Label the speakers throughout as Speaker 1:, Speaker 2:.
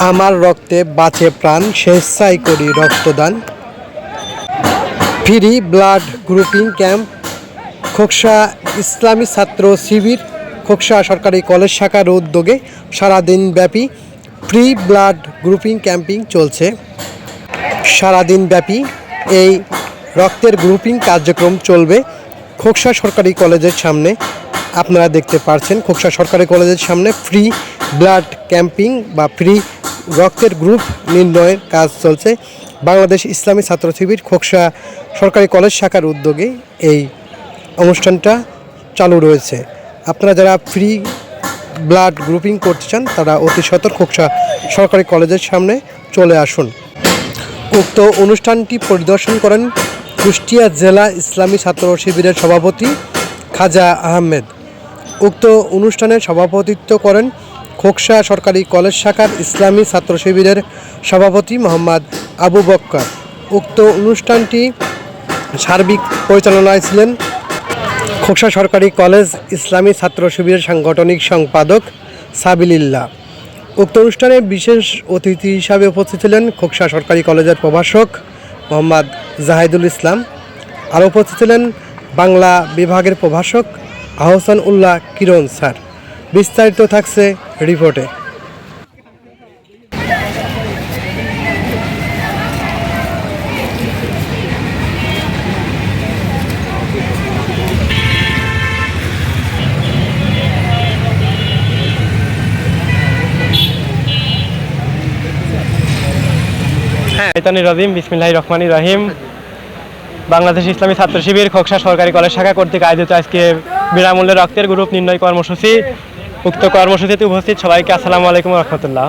Speaker 1: আমার রক্তে বাঁচে প্রাণ, স্বেচ্ছায় করি রক্তদান। Free blood grouping camp Khoksa ইসলামী ছাত্র শিবির খোকসা সরকারি কলেজ শাখার উদ্যোগে সারাদিনব্যাপী ফ্রি ব্লাড গ্রুপিং ক্যাম্পিং চলছে। সারাদিনব্যাপী এই রক্তের গ্রুপিং কার্যক্রম চলবে খোকসা সরকারি কলেজের সামনে। আপনারা দেখতে পাচ্ছেন খোকসা সরকারি কলেজের সামনে ফ্রি ব্লাড ক্যাম্পিং বা ফ্রি রক্তের গ্রুপ নির্ণয়ের কাজ চলছে। বাংলাদেশ ইসলামী ছাত্র শিবির খোকসা সরকারি কলেজ শাখার উদ্যোগে এই অনুষ্ঠানটা চালু রয়েছে। আপনারা যারা ফ্রি ব্লাড গ্রুপিং করতে চান তারা অতি সত্বর খোকসা সরকারি কলেজের সামনে চলে আসুন। উক্ত অনুষ্ঠানটি পরিদর্শন করেন কুষ্টিয়া জেলা ইসলামী ছাত্র শিবিরের সভাপতি খাজা আহমেদ। উক্ত অনুষ্ঠানে সভাপতিত্ব করেন খোকসা সরকারি কলেজ শাখার ইসলামী ছাত্র শিবিরের সভাপতি মোহাম্মদ আবু বক্কর। উক্ত অনুষ্ঠানটি সার্বিক পরিচালনায় ছিলেন খোকসা সরকারি কলেজ ইসলামী ছাত্র শিবিরের সাংগঠনিক সম্পাদক সাবিলিল্লাহ। উক্ত অনুষ্ঠানে বিশেষ অতিথি হিসাবে উপস্থিত ছিলেন খোকসা সরকারি কলেজের প্রভাষক মোহাম্মদ জাহিদুল ইসলাম। আরও উপস্থিত ছিলেন বাংলা বিভাগের প্রভাষক আহসান উল্লাহ কিরণ স্যার। বিস্তারিত থাকছে রিপোর্টে।
Speaker 2: রাজিম বিসমিল্লাহির রহমানির রহিম। বাংলাদেশ ইসলামী ছাত্র শিবির খোকসা সরকারি কলেজ শাখা কর্তৃক আয়োজিত আজকে বিনামূল্যে রক্তের গ্রুপ নির্ণয় কর্মসূচি। উক্ত কর্মসূচিতে উপস্থিত সবাইকে আসসালামু আলাইকুম রহমতুল্লাহ।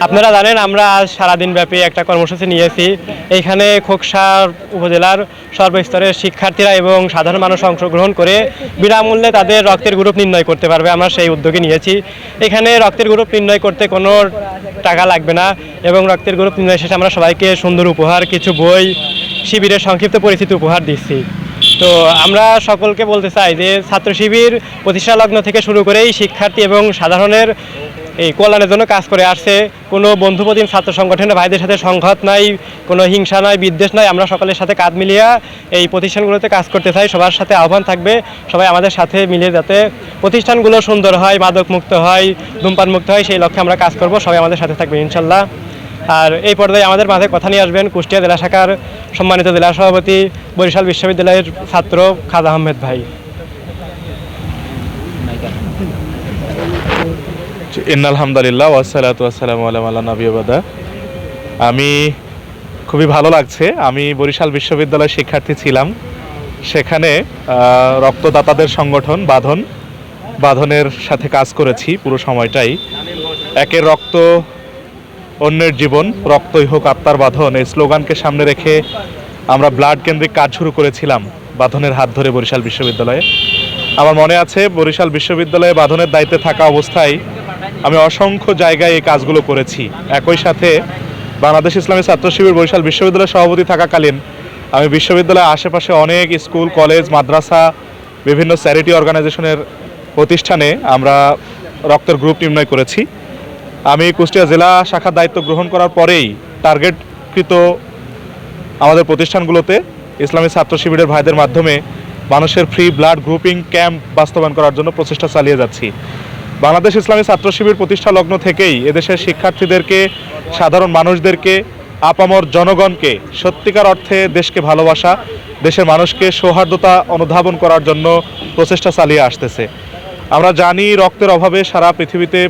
Speaker 2: আপনারা জানেন আমরা আজ সারাদিন ব্যাপী একটা কর্মসূচি নিয়েছি। এইখানে খোকসা উপজেলার সর্বস্তরের শিক্ষার্থীরা এবং সাধারণ মানুষ অংশগ্রহণ করে বিনামূল্যে তাদের রক্তের গ্রুপ নির্ণয় করতে পারবে, আমরা সেই উদ্যোগে নিয়েছি। এখানে রক্তের গ্রুপ নির্ণয় করতে কোনো টাকা লাগবে না এবং রক্তের গ্রুপ নির্ণয় শেষে আমরা সবাইকে সুন্দর উপহার, কিছু বই, শিবিরের সংক্ষিপ্ত পরিচিতি উপহার দিচ্ছি। তো আমরা সকলকে বলতে চাই যে ছাত্র শিবির প্রতিষ্ঠা লগ্ন থেকে শুরু করেই শিক্ষার্থী এবং সাধারণের এই কল্যাণের জন্য কাজ করে আসছে। কোনো বন্ধুপ্রতিম ছাত্র সংগঠনের ভাইদের সাথে সংঘাত নাই, কোনো হিংসা নাই, বিদ্বেষ নাই। আমরা সকলের সাথে কাঁধ মিলিয়ে এই প্রতিষ্ঠানগুলোতে কাজ করতে চাই। সবার সাথে আহ্বান থাকবে সবাই আমাদের সাথে মিলে যাতে প্রতিষ্ঠানগুলো সুন্দর হয়, মাদক মুক্ত হয়, ধূমপান মুক্ত হয়, সেই লক্ষ্যে আমরা কাজ করব। সবাই আমাদের সাথে থাকবে ইনশাল্লাহ। আর এই পর্যায়ে আমাদের মাঝে কথা নিয়ে আসবেন কুষ্টিয়া জেলা শাখার সম্মানিত জেলা সভাপতি, বরিশাল বিশ্ববিদ্যালয়ের ছাত্র খাজা আহমেদ ভাই।
Speaker 3: আলহামদুলিল্লাহ ওয়াসসালাতু ওয়াসসালামু আলা নবিয়্যিবাদা। আমি খুবই ভালো লাগছে। আমি বরিশাল বিশ্ববিদ্যালয়ের শিক্ষার্থী ছিলাম। সেখানে রক্তদাতাদের সংগঠন বাঁধনের সাথে কাজ করেছি পুরো সময়টাই। একের রক্ত অন্যের জীবন, রক্তই হোক আত্মার বাঁধন, এই স্লোগানকে সামনে রেখে আমরা ব্লাড কেন্দ্রিক কাজ শুরু করেছিলাম বাঁধনের হাত ধরে বরিশাল বিশ্ববিদ্যালয়ে। আমার মনে আছে বরিশাল বিশ্ববিদ্যালয়ে বাঁধনের দায়িত্বে থাকা অবস্থায় আমি অসংখ্য জায়গায় এই কাজগুলো করেছি। একই সাথে বাংলাদেশ ইসলামী ছাত্র শিবির বরিশাল বিশ্ববিদ্যালয়ের সভাপতি থাকাকালীন আমি বিশ্ববিদ্যালয়ের আশেপাশে অনেক স্কুল, কলেজ, মাদ্রাসা, বিভিন্ন চ্যারিটি অর্গানাইজেশনের প্রতিষ্ঠানে আমরা রক্তের গ্রুপ নির্ণয় করেছি। আমি কুষ্টিয়া জেলা শাখার দায়িত্ব গ্রহণ করার পরেই টার্গেটকৃত আমাদের প্রতিষ্ঠানগুলোতে ইসলামী ছাত্র শিবিরের ভাইদের মাধ্যমে মানুষের ফ্রি ব্লাড গ্রুপিং ক্যাম্প বাস্তবায়ন করার জন্য প্রচেষ্টা চালিয়ে যাচ্ছি। বাংলাদেশ ইসলামী ছাত্র শিবির প্রতিষ্ঠা লগ্ন থেকেই এদেশের শিক্ষার্থীদেরকে, সাধারণ মানুষদেরকে, আপামর জনগণকে সত্যিকার অর্থে দেশকে ভালোবাসা, দেশের মানুষকে সৌহার্দ্যতা অনুধাবন করার জন্য প্রচেষ্টা চালিয়ে আসতেছে। আমরা জানি রক্তের অভাবে সারা পৃথিবীতে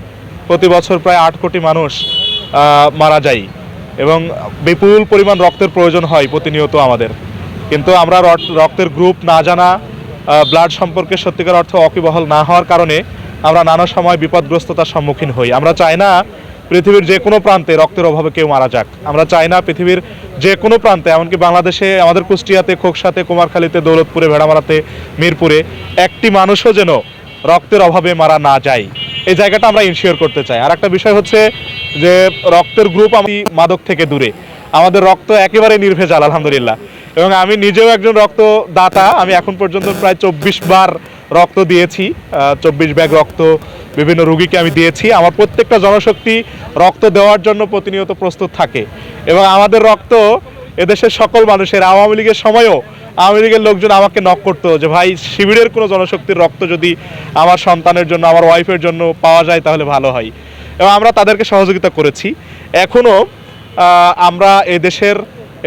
Speaker 3: প্রতি বছর প্রায় 8 কোটি মানুষ মারা যায় এবং বিপুল পরিমাণ রক্তের প্রয়োজন হয় প্রতিনিয়ত আমাদের। কিন্তু আমরা রক্তের গ্রুপ না জানা, ব্লাড সম্পর্কে সত্যিকার অর্থে ওয়াকিবহাল না হওয়ার কারণে আমরা নানা সময় বিপদগ্রস্ততার সম্মুখীন হই। আমরা চাই না পৃথিবীর যে কোনো প্রান্তে রক্তের অভাবে কেউ মারা যাক। আমরা চাই না পৃথিবীর যে কোনো প্রান্তে, এমনকি বাংলাদেশে আমাদের কুষ্টিয়াতে, খোকসাতে, কুমারখালীতে, দৌলতপুরে, ভেড়ামারাতে, মিরপুরে একটি মানুষও যেন রক্তের অভাবে মারা না যায়। এই জায়গাটা আমরা ইনশিওর করতে চাই। আর একটা বিষয় হচ্ছে যে রক্তের গ্রুপ আমি মাদক থেকে দূরে, আমাদের রক্ত একেবারে নির্ভেজাল আলহামদুলিল্লাহ। এবং আমি নিজেও একজন রক্তদাতা। আমি এখন পর্যন্ত প্রায় 24 বার রক্ত দিয়েছি, 24 ব্যাগ রক্ত বিভিন্ন রোগীকে আমি দিয়েছি। আমার প্রত্যেকটা জনশক্তি রক্ত দেওয়ার জন্য প্রতিনিয়ত প্রস্তুত থাকে এবং আমাদের রক্ত এদেশের সকল মানুষের, আওয়ামী লীগের সময়ও আওয়ামী লীগের লোকজন আমাকে নক করতো যে ভাই শিবিরের কোনো জনশক্তির রক্ত যদি আমার সন্তানের জন্য, আমার ওয়াইফের জন্য পাওয়া যায় তাহলে ভালো হয়, এবং আমরা তাদেরকে সহযোগিতা করেছি। এখনও আমরা এই দেশের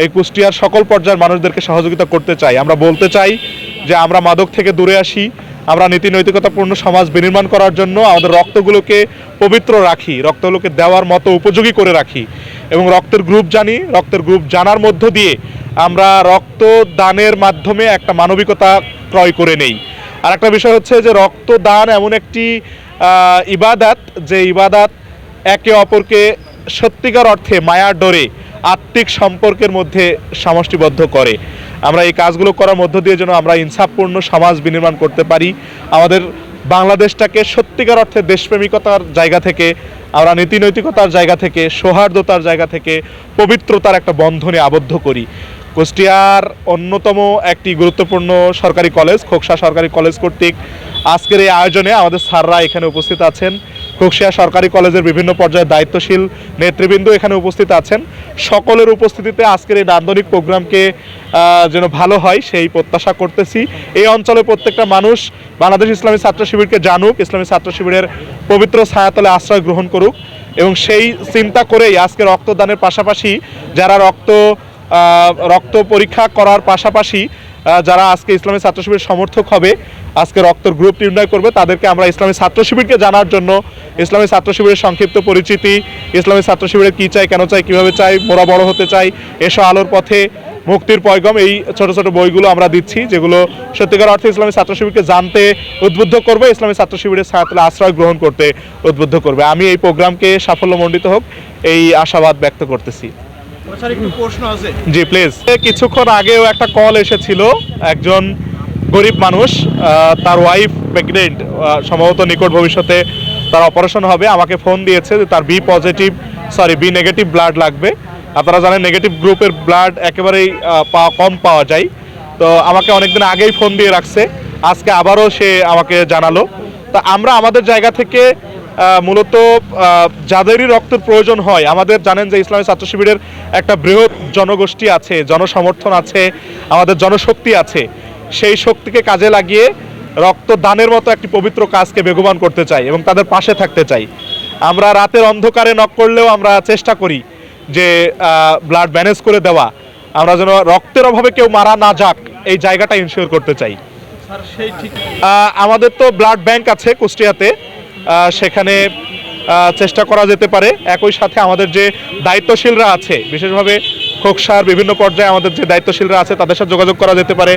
Speaker 3: এই কুষ্টিয়ার সকল পর্যায়ের মানুষদেরকে সহযোগিতা করতে চাই। আমরা বলতে চাই যে আমরা মাদক থেকে দূরে আসি, আমরা নীতি নৈতিকতাপূর্ণ সমাজ বিনির্মাণ করার জন্য আমাদের রক্তগুলোকে পবিত্র রাখি, রক্তগুলোকে দেওয়ার মতো উপযোগী করে রাখি এবং রক্তের গ্রুপ জানি। রক্তের গ্রুপ জানার মধ্য দিয়ে আমরা রক্ত দানের মাধ্যমে একটা মানবিকতা ক্রয় করে নেই। আর একটা বিষয় হচ্ছে যে রক্তদান এমন একটি ইবাদত, যে ইবাদত একে অপরকে সত্যিকার অর্থে মায়ার ডোরে আত্মিক সম্পর্কের মধ্যে সমষ্টিবদ্ধ করে। আমরা এই কাজগুলো করার মধ্য দিয়ে যেন আমরা ইনসাফপূর্ণ সমাজ বিনির্মাণ করতে পারি, আমাদের বাংলাদেশটাকে সত্যিকার অর্থে দেশপ্রেমিকতার জায়গা থেকে, আমরা নীতি নৈতিকতার জায়গা থেকে, সৌহার্দ্যতার জায়গা থেকে পবিত্রতার একটা বন্ধনে আবদ্ধ করি। কুষ্টিয়ার অন্যতম একটি গুরুত্বপূর্ণ সরকারি কলেজ, খোকসা সরকারি কলেজ কর্তৃক আজকের এই আয়োজনে আমাদের স্যাররা এখানে উপস্থিত আছেন। খোকসা সরকারি কলেজের বিভিন্ন পর্যায়ে দায়িত্বশীল নেতৃবৃন্দ এখানে উপস্থিত আছেন। সকলের উপস্থিতিতে আজকের এই নান্দনিক প্রোগ্রামকে যেন ভালো হয় সেই প্রত্যাশা করতেছি। এই অঞ্চলের প্রত্যেকটা মানুষ বাংলাদেশ ইসলামী ছাত্র শিবিরকে জানুক, ইসলামী ছাত্র শিবিরের পবিত্র ছায়াতলে আশ্রয় গ্রহণ করুক, এবং সেই চিন্তা করেই আজকে রক্তদানের পাশাপাশি যারা রক্ত পরীক্ষা করার পাশাপাশি যারা আজকে ইসলামী ছাত্র শিবিরের সমর্থক হবে, আজকে রক্তের গ্রুপ নির্ণয় করবে, তাদেরকে আমরা ইসলামী ছাত্র শিবিরকে জানার জন্য ইসলামী ছাত্র শিবিরের সংক্ষিপ্ত পরিচিতি, ইসলামী ছাত্র শিবিরের কী চাই, কেন চাই, কীভাবে চাই, মোরা বড় হতে চাই, এসো আলোর পথে, মুক্তির পয়গম, এই ছোট ছোট বইগুলো আমরা দিচ্ছি, যেগুলো সত্যিকার অর্থে ইসলামী ছাত্র শিবিরকে জানতে উদ্বুদ্ধ করবে, ইসলামী ছাত্র শিবিরের ছায়াতলে আশ্রয় গ্রহণ করতে উদ্বুদ্ধ করবে। আমি এই প্রোগ্রামকে সাফল্যমণ্ডিত হোক এই আশাবাদ ব্যক্ত করতেছি। জি প্লিজ। কিছুক্ষণ আগেও একটা কল এসেছিল, একজন গরিব মানুষ, তার ওয়াইফ প্রেগনেন্ট, সম্ভবত নিকট ভবিষ্যতে তার অপারেশন হবে, আমাকে ফোন দিয়েছে যে তার বি নেগেটিভ ব্লাড লাগবে। আপনারা জানেন নেগেটিভ গ্রুপের ব্লাড একেবারেই কম পাওয়া যায়, তো আমাকে অনেকদিন আগেই ফোন দিয়ে রাখছে, আজকে আবারও সে আমাকে জানালো। তা আমরা আমাদের জায়গা থেকে মূলত যাদেরই রক্তের প্রয়োজন হয়, আমাদের জানেন যে ইসলামী ছাত্র শিবিরের একটা বৃহৎ জনগোষ্ঠী আছে, জনসমর্থন আছে, আমাদের জনশক্তি আছে, সেই শক্তিকে কাজে লাগিয়ে রক্তদানের মতো একটি পবিত্র কাজকে বেগবান করতে চাই এবং তাদের পাশে থাকতে চাই। আমরা রাতের অন্ধকারে নক করলেও আমরা চেষ্টা করি যে ব্লাড ম্যানেজ করে দেওয়া, আমরা যেন রক্তের অভাবে কেউ মারা না যাক এই জায়গাটা ইনশিওর করতে চাই। আমাদের তো ব্লাড ব্যাংক আছে কুষ্টিয়াতে, সেখানে চেষ্টা করা যেতে পারে। একই সাথে আমাদের যে দায়িত্বশীলরা আছে, বিশেষভাবে খোকসার বিভিন্ন পর্যায়ে আমাদের যে দায়িত্বশীলরা আছে তাদের সাথে যোগাযোগ করা যেতে পারে,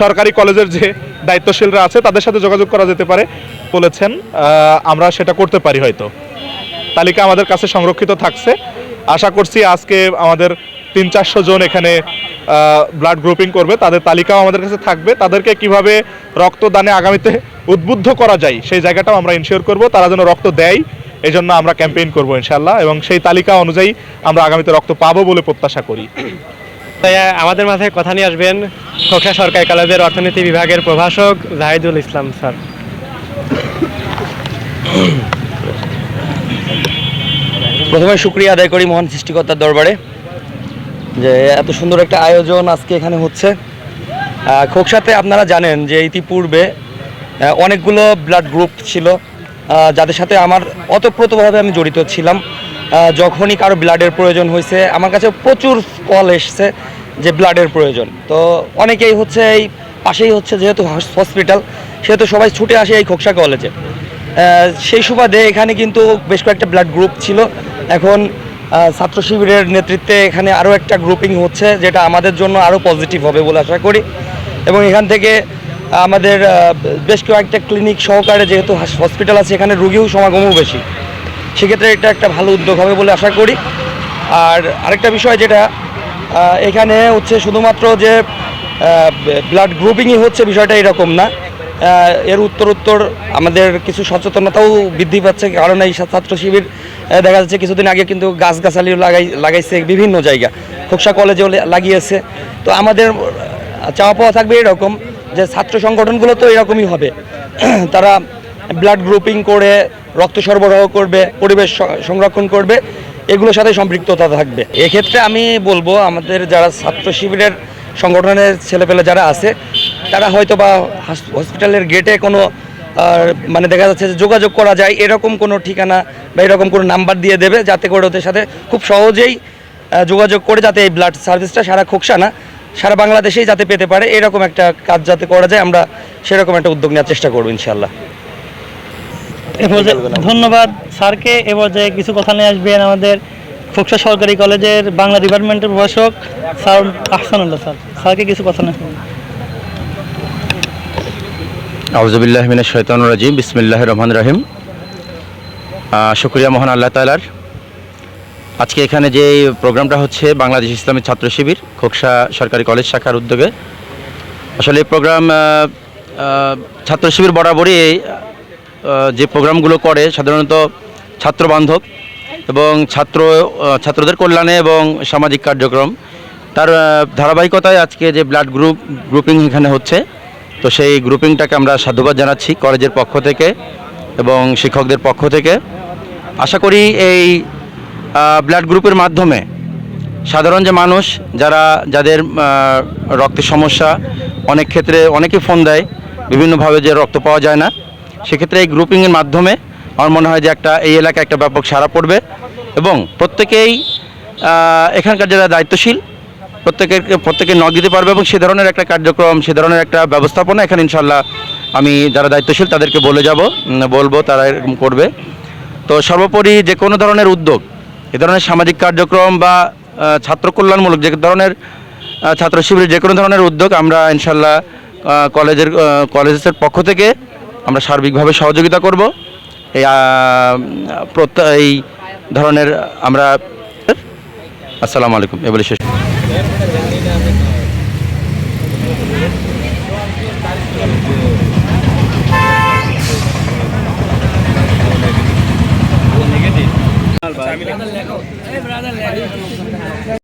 Speaker 3: সরকারি কলেজের যে দায়িত্বশীলরা আছে তাদের সাথে যোগাযোগ করা যেতে পারে বলেছেন, আমরা সেটা করতে পারি। হয়তো তালিকা আমাদের কাছে সংরক্ষিত থাকছে। আশা করছি আজকে আমাদের 300-400 জন এখানে ব্লাড গ্রুপিং করবে, তাদের তালিকাও আমাদের কাছে থাকবে। তাদেরকে কিভাবে রক্তদানে আগামীতে উদ্বুদ্ধ করা যায় সেই জায়গাটাও আমরা ইনশিওর করব, তারা যেন রক্ত দেয়, এই জন্য আমরা ক্যাম্পেইন করবো ইনশাল্লাহ, এবং সেই তালিকা অনুযায়ী আমরা আগামীতে রক্ত পাবো বলে প্রত্যাশা করি।
Speaker 2: তাই আমাদের মাঝে কথা নিয়ে আসবেন খোকসা সরকারি কলেজের অর্থনীতি বিভাগের প্রভাষক জাহিদুল ইসলাম স্যার।
Speaker 4: প্রথমে শুকরিয়া আদায় করি মহান সৃষ্টিকর্তার দরবারে যে এত সুন্দর একটা আয়োজন আজকে এখানে হচ্ছে। খোকসাতে আপনারা জানেন যে ইতিপূর্বে অনেকগুলো ব্লাড গ্রুপ ছিল যাদের সাথে আমার ওতপ্রোতভাবে আমি জড়িত ছিলাম। যখনই কারো ব্লাডের প্রয়োজন হয়েছে আমার কাছে প্রচুর কল এসছে যে ব্লাডের প্রয়োজন, তো অনেকেই হচ্ছে এই পাশেই হচ্ছে যেহেতু হসপিটাল সেহেতু সবাই ছুটে আসে এই খোকসা কলেজে। সেই সুবাদে এখানে কিন্তু বেশ কয়েকটা ব্লাড গ্রুপ ছিল, এখন ছাত্র শিবিরের নেতৃত্বে এখানে আরও একটা গ্রুপিং হচ্ছে, যেটা আমাদের জন্য আরও পজিটিভ হবে বলে আশা করি। এবং এখান থেকে আমাদের বেশ কয়েকটা ক্লিনিক সহকারে যেহেতু হসপিটাল আছে এখানে রুগীও সমাগমও বেশি, সেক্ষেত্রে এটা একটা ভালো উদ্যোগ হবে বলে আশা করি। আর আরেকটা বিষয় যেটা এখানে হচ্ছে শুধুমাত্র যে ব্লাড গ্রুপিংই হচ্ছে বিষয়টা এরকম না, এর উত্তর আমাদের কিছু সচেতনতাও বৃদ্ধি পাচ্ছে, কারণ এই ছাত্র শিবির দেখা যাচ্ছে কিছুদিন আগে কিন্তু গাছগাছালিও লাগাইছে বিভিন্ন জায়গা, খোকসা কলেজেও লাগিয়েছে। তো আমাদের চাওয়া পাওয়া থাকবে এরকম যে ছাত্র সংগঠনগুলো তো এরকমই হবে, তারা ব্লাড গ্রুপিং করে রক্ত সরবরাহ করবে, পরিবেশ সংরক্ষণ করবে, এগুলোর সাথে সম্পৃক্ততা থাকবে। এক্ষেত্রে আমি বলবো আমাদের যারা ছাত্র শিবিরের সংগঠনের ছেলেপেলে যারা আছে তারা হয়তো বা হসপিটালের গেটে কোনো মানে দেখা যাচ্ছে যে যোগাযোগ করা যায় এরকম কোনো ঠিকানা বা এরকম কোনো নাম্বার দিয়ে দেবে, যাতে করে ওদের সাথে খুব সহজেই যোগাযোগ করে যাতে এই ব্লাড সার্ভিসটা সারা খোকসা না সারা বাংলাদেশেই যাতে পেতে পারে, এরকম একটা কাজ যাতে করা যায় আমরা সেরকম একটা উদ্যোগ নেওয়ার চেষ্টা করবো ইনশাআল্লাহ।
Speaker 5: ধন্যবাদ স্যারকে। এ পর্যায়ে কিছু কথা নিয়ে আসবেন আমাদের খোকসা সরকারি কলেজের বাংলা ডিপার্টমেন্টের প্রভাষক স্যার আহসানুল্লাহ স্যার। স্যারকে কিছু কথা নিয়ে আসবেন।
Speaker 6: আউযুবিল্লাহি মিনাশ শাইতানির রাজিম, বিসমিল্লাহির রহমানির রহিম। শুকরিয়া মহান আল্লাহ তাআলার। আজকে এখানে যে প্রোগ্রামটা হচ্ছে বাংলাদেশ ইসলামী ছাত্র শিবির খোকসা সরকারি কলেজ শাখার উদ্যোগে, আসলে এই প্রোগ্রাম ছাত্র শিবির বরাবরই যে প্রোগ্রামগুলো করে সাধারণত ছাত্র বান্ধব এবং ছাত্রদের কল্যাণে এবং সামাজিক কার্যক্রম, তার ধারাবাহিকতায় আজকে যে ব্লাড গ্রুপিং এখানে হচ্ছে, তো সেই গ্রুপিংটাকে আমরা সাধুবাদ জানাচ্ছি কলেজের পক্ষ থেকে এবং শিক্ষকদের পক্ষ থেকে। আশা করি এই ব্লাড গ্রুপের মাধ্যমে সাধারণ যে মানুষ যাদের রক্তের সমস্যা, অনেক ক্ষেত্রে অনেকেই ফোন দেয় বিভিন্নভাবে যে রক্ত পাওয়া যায় না, সেক্ষেত্রে এই গ্রুপিংয়ের মাধ্যমে আমার মনে হয় যে এই এলাকায় একটা ব্যাপক সাড়া পড়বে এবং প্রত্যেকেই এখানকার যারা দায়িত্বশীল প্রত্যেকে নক দিতে পারবে এবং সে ধরনের একটা কার্যক্রম, সে ধরনের একটা ব্যবস্থাপনা এখানে ইনশাল্লাহ আমি যারা দায়িত্বশীল তাদেরকে বলবো তারা এরকম করবে। তো সর্বোপরি যে কোনো ধরনের উদ্যোগ, এ ধরনের সামাজিক কার্যক্রম বা ছাত্র কল্যাণমূলক যে ধরনের ছাত্র শিবিরের যে কোনো ধরনের উদ্যোগ আমরা ইনশাল্লাহ কলেজের পক্ষ থেকে আমরা সার্বিকভাবে সহযোগিতা করব। এই ধরনের আমরা আসসালামু আলাইকুম এ বলে শেষ।